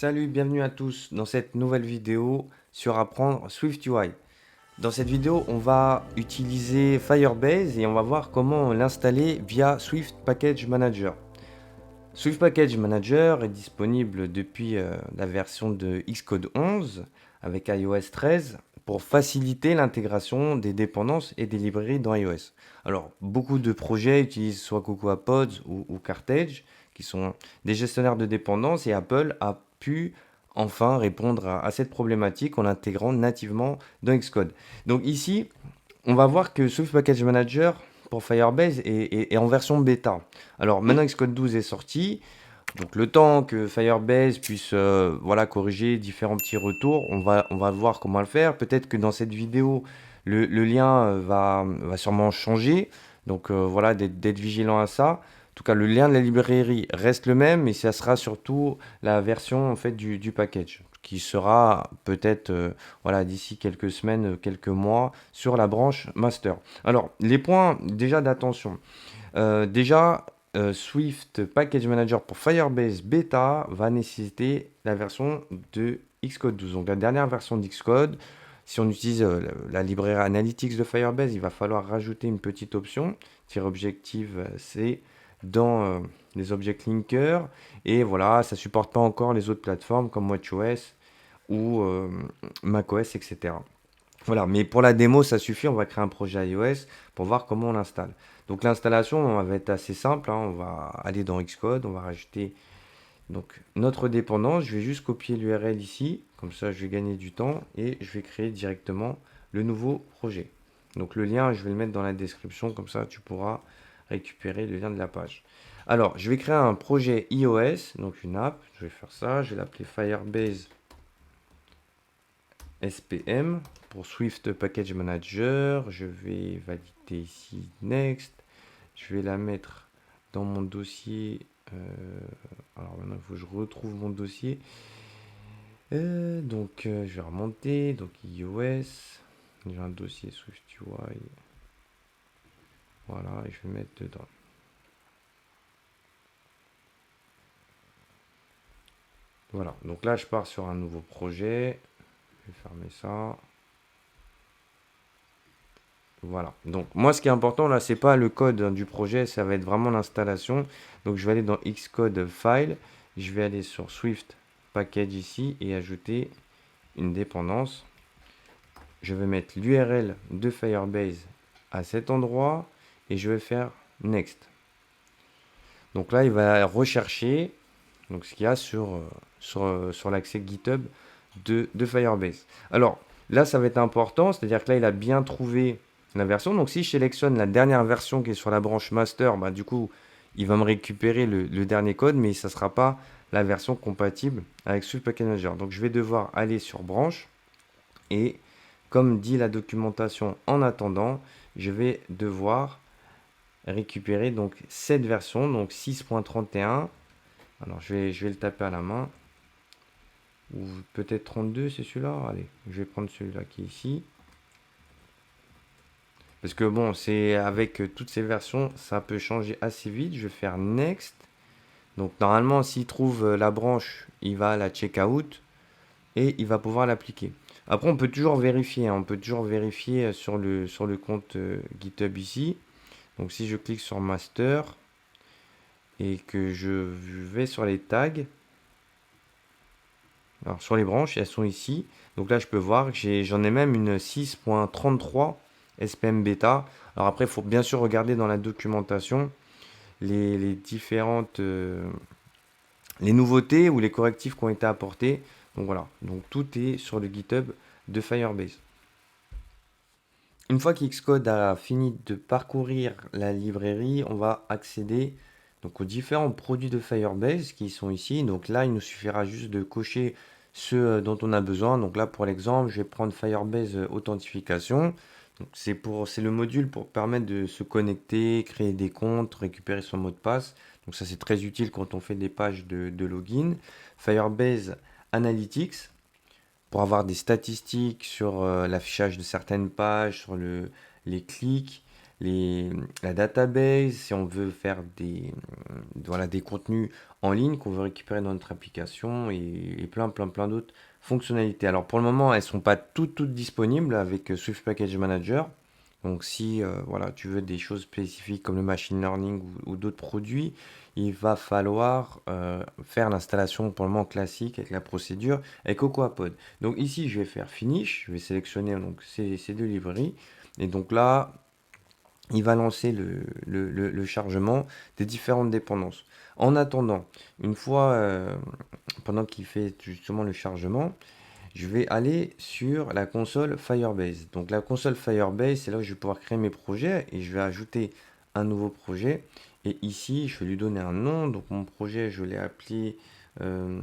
Salut, bienvenue à tous dans cette nouvelle vidéo sur apprendre SwiftUI. Dans cette vidéo, on va utiliser Firebase et on va voir comment l'installer via Swift Package Manager. Swift Package Manager est disponible depuis la version de Xcode 11 avec iOS 13 pour faciliter l'intégration des dépendances et des librairies dans iOS. Alors, beaucoup de projets utilisent soit Cocoa Pods ou Carthage, qui sont des gestionnaires de dépendances, et Apple a pu enfin répondre à cette problématique en l'intégrant nativement dans Xcode. Donc ici, on va voir que Swift Package Manager pour Firebase est en version bêta. Alors maintenant Xcode 12 est sorti, donc le temps que Firebase puisse voilà, corriger différents petits retours, on va voir comment le faire. Peut-être que dans cette vidéo, le lien va sûrement changer. Donc voilà, d'être vigilant à ça. En tout cas, le lien de la librairie reste le même, mais ça sera surtout la version en fait, du package, qui sera peut-être voilà, d'ici quelques semaines, quelques mois, sur la branche master. Alors, les points déjà d'attention. Swift Package Manager pour Firebase Beta va nécessiter la version de Xcode 12. Donc la dernière version d'Xcode, si on utilise la librairie Analytics de Firebase, il va falloir rajouter une petite option, objective C, dans les object linkers. Et voilà, ça ne supporte pas encore les autres plateformes comme WatchOS ou macOS, etc. Voilà, mais pour la démo, ça suffit. On va créer un projet iOS pour voir comment on l'installe. Donc l'installation va être assez simple, hein. On va aller dans Xcode, on va rajouter donc notre dépendance. Je vais juste copier l'URL ici, comme ça je vais gagner du temps et je vais créer directement le nouveau projet. Donc le lien, je vais le mettre dans la description, comme ça tu pourras récupérer le lien de la page. Alors, je vais créer un projet iOS, donc une app. Je vais faire ça, je vais l'appeler Firebase SPM pour Swift Package Manager. Je vais valider ici Next. Je vais la mettre dans mon dossier. Alors maintenant, il faut que je retrouve mon dossier. Je vais remonter. Donc iOS. J'ai un dossier SwiftUI. Voilà, et je vais mettre dedans. Voilà, donc là, je pars sur un nouveau projet. Je vais fermer ça. Voilà. Donc moi ce qui est important là, c'est pas le code du projet, ça va être vraiment l'installation. Donc je vais aller dans Xcode File, je vais aller sur Swift Package ici et ajouter une dépendance. Je vais mettre l'URL de Firebase à cet endroit et je vais faire Next. Donc là, il va rechercher donc, ce qu'il y a sur l'accès GitHub de Firebase. Alors là, ça va être important, c'est-à-dire que là, il a bien trouvé la version. Donc si je sélectionne la dernière version qui est sur la branche master, bah, du coup, il va me récupérer le dernier code, mais ça ne sera pas la version compatible avec Swift Package Manager. Donc je vais devoir aller sur branche et comme dit la documentation en attendant, je vais devoir récupérer donc cette version, donc 6.31. Alors je vais le taper à la main. Ou peut-être 32, c'est celui-là. Allez, je vais prendre celui-là qui est ici. Parce que bon, c'est avec toutes ces versions, ça peut changer assez vite. Je vais faire Next. Donc normalement, s'il trouve la branche, il va à la checkout et il va pouvoir l'appliquer. Après, on peut toujours vérifier, hein. On peut toujours vérifier sur le compte GitHub ici. Donc si je clique sur Master et que je vais sur les tags, alors sur les branches, elles sont ici. Donc là, je peux voir que j'en ai même une 6.33 SPM bêta. Alors après, il faut bien sûr regarder dans la documentation les différentes les nouveautés ou les correctifs qui ont été apportés. Donc voilà, donc tout est sur le GitHub de Firebase. Une fois qu'Xcode a fini de parcourir la librairie, on va accéder donc aux différents produits de Firebase qui sont ici. Donc là, il nous suffira juste de cocher ceux dont on a besoin. Donc là, pour l'exemple, je vais prendre Firebase Authentification. C'est le module pour permettre de se connecter, créer des comptes, récupérer son mot de passe. Donc ça, c'est très utile quand on fait des pages de login. Firebase Analytics pour avoir des statistiques sur l'affichage de certaines pages, sur les clics, la database, si on veut faire voilà, des contenus en ligne qu'on veut récupérer dans notre application et plein d'autres fonctionnalités. Alors pour le moment, elles ne sont pas toutes disponibles avec Swift Package Manager. Donc si voilà, tu veux des choses spécifiques comme le machine learning ou d'autres produits, il va falloir faire l'installation pour le moment classique avec la procédure avec CocoaPod. Donc ici, je vais faire Finish, je vais sélectionner donc, ces deux librairies. Et donc là, il va lancer le chargement des différentes dépendances. En attendant, une fois, pendant qu'il fait justement le chargement, je vais aller sur la console Firebase. Donc la console Firebase, c'est là où je vais pouvoir créer mes projets et je vais ajouter un nouveau projet. Et ici, je vais lui donner un nom. Donc mon projet, je l'ai appelé euh,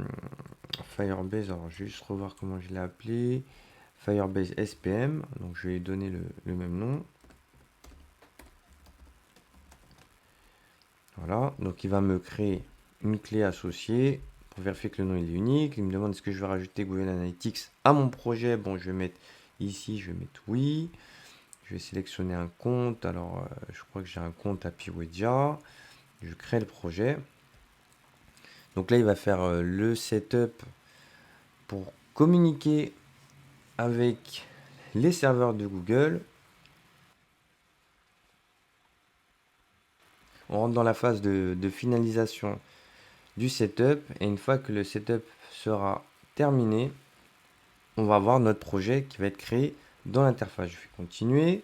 Firebase. Alors, je vais juste revoir comment je l'ai appelé. Firebase SPM. Donc je vais lui donner le même nom. Voilà, donc il va me créer une clé associée pour vérifier que le nom est unique. Il me demande est-ce que je vais rajouter Google Analytics à mon projet. Bon, je vais mettre ici, je vais mettre oui. Je vais sélectionner un compte. Alors, je crois que j'ai un compte Apiwedia. Je crée le projet. Donc là, il va faire le setup pour communiquer avec les serveurs de Google. On rentre dans la phase de finalisation du setup. Et une fois que le setup sera terminé, on va avoir notre projet qui va être créé dans l'interface. Je vais continuer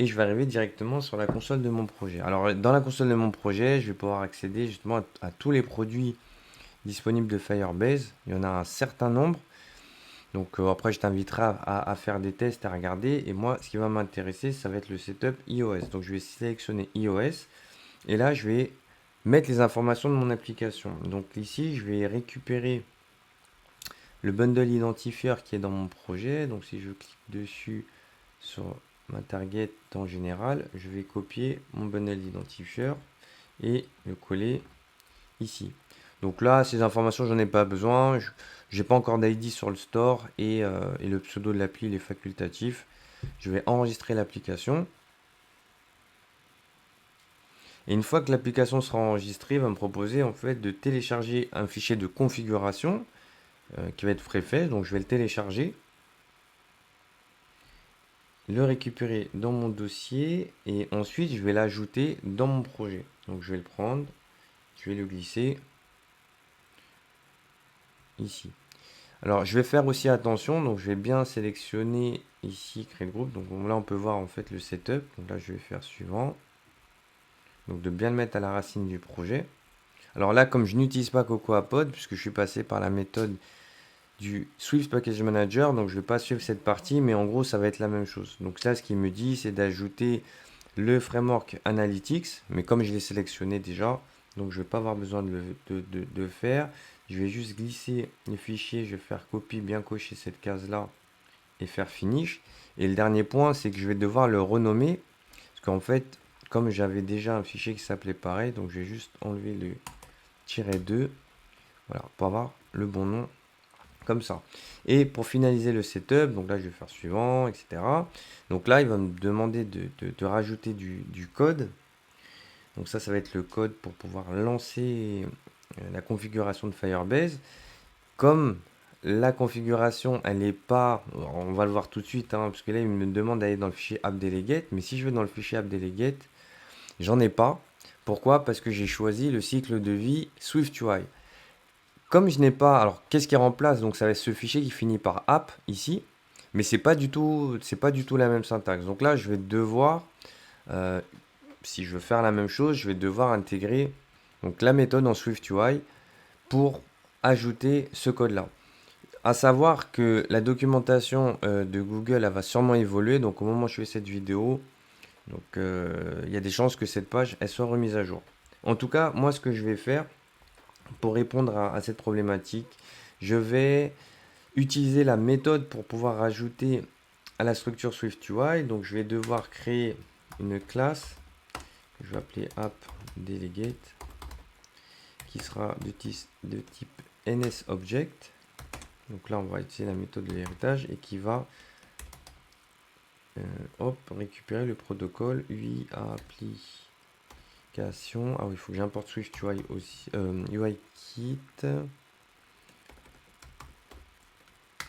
et je vais arriver directement sur la console de mon projet. Alors dans la console de mon projet, je vais pouvoir accéder justement à tous les produits disponibles de Firebase. Il y en a un certain nombre. Donc après, je t'inviterai à faire des tests, à regarder. Et moi, ce qui va m'intéresser, ça va être le setup iOS. Donc je vais sélectionner iOS. Et là, je vais mettre les informations de mon application. Donc ici, je vais récupérer le bundle identifier qui est dans mon projet. Donc si je clique dessus sur ma target en général, je vais copier mon bundle identifier et le coller ici. Donc là, ces informations, j'en ai pas besoin. Je n'ai pas encore d'ID sur le store et le pseudo de l'appli, il est facultatif. Je vais enregistrer l'application. Et une fois que l'application sera enregistrée, il va me proposer en fait de télécharger un fichier de configuration qui va être préfet. Donc je vais le télécharger, le récupérer dans mon dossier et ensuite je vais l'ajouter dans mon projet. Donc je vais le prendre, je vais le glisser ici. Alors je vais faire aussi attention, donc je vais bien sélectionner ici créer le groupe. Donc là on peut voir en fait le setup. Donc là je vais faire suivant. Donc de bien le mettre à la racine du projet. Alors là comme je n'utilise pas CocoaPod puisque je suis passé par la méthode du Swift Package Manager, donc je ne vais pas suivre cette partie, mais en gros ça va être la même chose. Donc là ce qu'il me dit c'est d'ajouter le framework Analytics, mais comme je l'ai sélectionné déjà, donc je ne vais pas avoir besoin de le faire. Je vais juste glisser le fichier, je vais faire copie, bien cocher cette case-là et faire finish. Et le dernier point, c'est que je vais devoir le renommer, parce qu'en fait, comme j'avais déjà un fichier qui s'appelait pareil, donc je vais juste enlever le -2, voilà, pour avoir le bon nom comme ça. Et pour finaliser le setup, donc là je vais faire suivant, etc. Donc là il va me demander de rajouter du code. Donc ça va être le code pour pouvoir lancer la configuration de Firebase. Comme la configuration elle n'est pas, on va le voir tout de suite, hein, parce que là il me demande d'aller dans le fichier app-delegate, mais si je vais dans le fichier app-delegate, j'en ai pas. Pourquoi? Parce que j'ai choisi le cycle de vie SwiftUI. Comme je n'ai pas, alors qu'est-ce qui remplace? Donc ça va être ce fichier qui finit par app ici, mais c'est pas du tout la même syntaxe. Donc là, je vais devoir, euh, si je veux faire la même chose, je vais devoir intégrer donc la méthode en SwiftUI pour ajouter ce code-là. À savoir que la documentation de Google elle va sûrement évoluer. Donc au moment où je fais cette vidéo, donc il y a des chances que cette page elle soit remise à jour. En tout cas, moi ce que je vais faire, pour répondre à cette problématique, je vais utiliser la méthode pour pouvoir rajouter à la structure SwiftUI. Donc je vais devoir créer une classe que je vais appeler app-delegate qui sera de type NSObject. Donc là on va utiliser la méthode de l'héritage et qui va Hop, récupérer le protocole UI application. Ah oui, il faut que j'importe SwiftUI aussi. UIKit.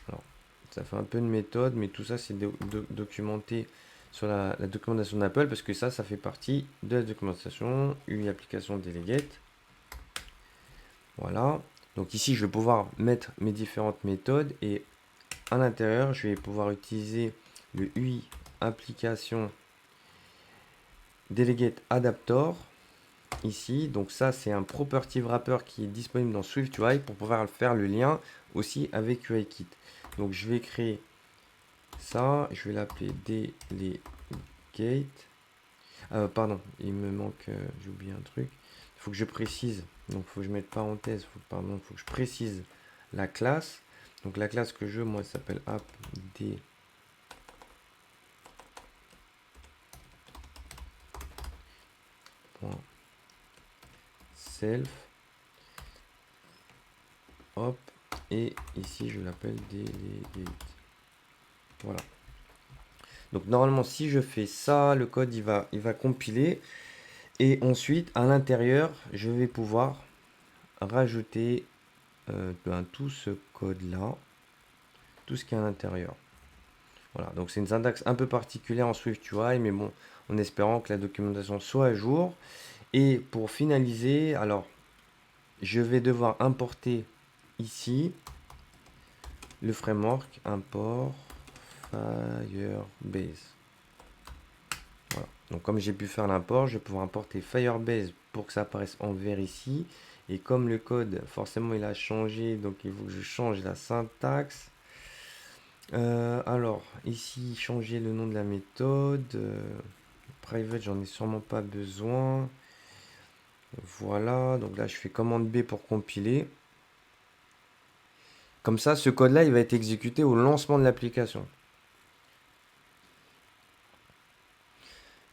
Alors, ça fait un peu de méthode, mais tout ça, c'est documenté sur la documentation d'Apple, parce que ça fait partie de la documentation UI application delegate. Voilà. Donc ici, je vais pouvoir mettre mes différentes méthodes et à l'intérieur, je vais pouvoir utiliser le UI application delegate adapter ici. Donc ça, c'est un property wrapper qui est disponible dans SwiftUI pour pouvoir faire le lien aussi avec UIKit. Donc je vais créer ça, je vais l'appeler delegate. Pardon, il me manque, j'ai oublié un truc. Il faut que je précise, donc il faut que je mette parenthèse, il faut que je précise la classe. Donc la classe que je veux, moi, s'appelle appd self. Hop, et ici je l'appelle delegate. Voilà. Donc normalement, si je fais ça, le code il va compiler. Et ensuite, à l'intérieur, je vais pouvoir rajouter tout ce code-là, tout ce qui est à l'intérieur. Voilà, donc c'est une syntaxe un peu particulière en SwiftUI, mais bon, en espérant que la documentation soit à jour. Et pour finaliser, alors, je vais devoir importer ici le framework import Firebase. Voilà. Donc comme j'ai pu faire l'import, je vais pouvoir importer Firebase pour que ça apparaisse en vert ici. Et comme le code, forcément, il a changé, donc il faut que je change la syntaxe. Alors, ici, changer le nom de la méthode. Private, j'en ai sûrement pas besoin. Voilà, donc là, je fais commande B pour compiler. Comme ça, ce code-là, il va être exécuté au lancement de l'application.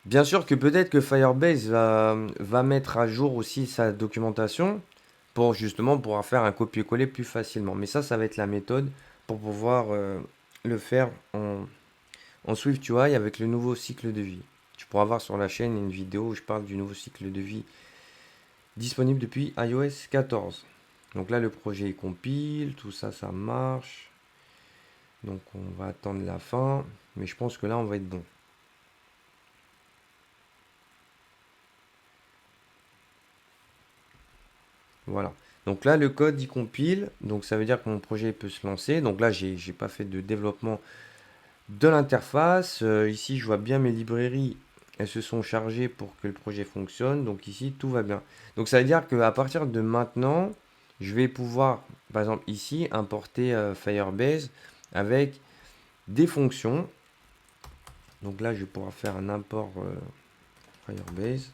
Bien sûr que peut-être que Firebase va mettre à jour aussi sa documentation pour justement pouvoir faire un copier-coller plus facilement. Mais ça va être la méthode pour pouvoir le faire en SwiftUI avec le nouveau cycle de vie. Tu pourras voir sur la chaîne une vidéo où je parle du nouveau cycle de vie disponible depuis iOS 14. Donc là, le projet compile, tout ça, ça marche. Donc on va attendre la fin, mais je pense que là, on va être bon. Voilà. Donc là, le code, il compile. Donc ça veut dire que mon projet peut se lancer. Donc là, j'ai pas fait de développement de l'interface. Ici, je vois bien mes librairies. Elles se sont chargées pour que le projet fonctionne. Donc ici, tout va bien. Donc ça veut dire qu'à partir de maintenant, je vais pouvoir, par exemple ici, importer Firebase avec des fonctions. Donc là, je vais pouvoir faire un import Firebase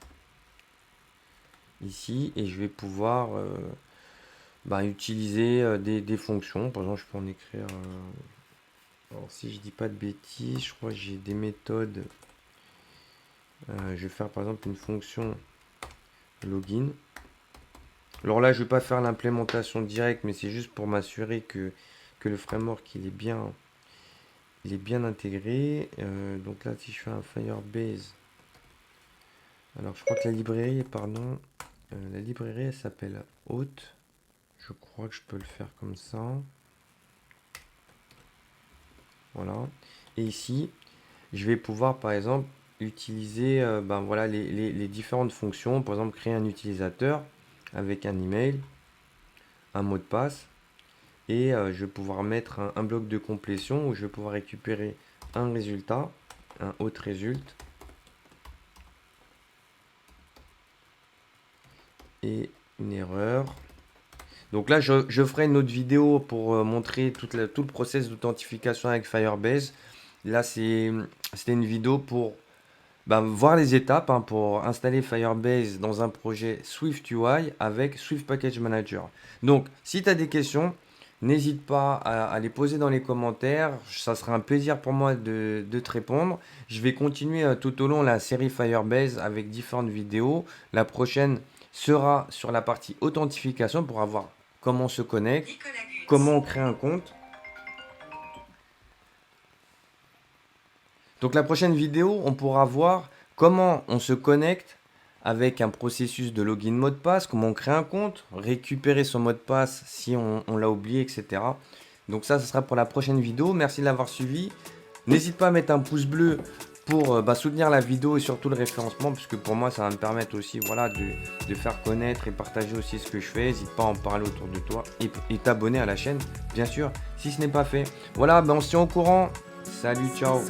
ici. Et je vais pouvoir utiliser des fonctions. Par exemple, je peux en écrire. Alors, si je dis pas de bêtises, je crois que j'ai des méthodes. Je vais faire par exemple une fonction login. Alors là, je ne vais pas faire l'implémentation directe, mais c'est juste pour m'assurer que le framework il est bien intégré. Donc là, si je fais un Firebase, alors je crois que la librairie, pardon, la librairie elle s'appelle Hôte. Je crois que je peux le faire comme ça. Voilà. Et ici, je vais pouvoir par exemple utiliser voilà, les différentes fonctions. Par exemple, créer un utilisateur avec un email, un mot de passe. Et je vais pouvoir mettre un bloc de complétion où je vais pouvoir récupérer un résultat, un autre résultat. Et une erreur. Donc là, je ferai une autre vidéo pour montrer tout le process d'authentification avec Firebase. Là, c'était une vidéo pour voir les étapes pour installer Firebase dans un projet SwiftUI avec Swift Package Manager. Donc, si tu as des questions, n'hésite pas à les poser dans les commentaires. Ça sera un plaisir pour moi de te répondre. Je vais continuer tout au long la série Firebase avec différentes vidéos. La prochaine sera sur la partie authentification pour avoir comment on se connecte, comment on crée un compte. Donc la prochaine vidéo, on pourra voir comment on se connecte avec un processus de login mot de passe, comment on crée un compte, récupérer son mot de passe si on l'a oublié, etc. Donc ça, ce sera pour la prochaine vidéo. Merci de l'avoir suivi. N'hésite pas à mettre un pouce bleu pour soutenir la vidéo et surtout le référencement, puisque pour moi, ça va me permettre aussi voilà, de faire connaître et partager aussi ce que je fais. N'hésite pas à en parler autour de toi et t'abonner à la chaîne, bien sûr, si ce n'est pas fait. Voilà, ben on se tient au courant. Salut, ciao.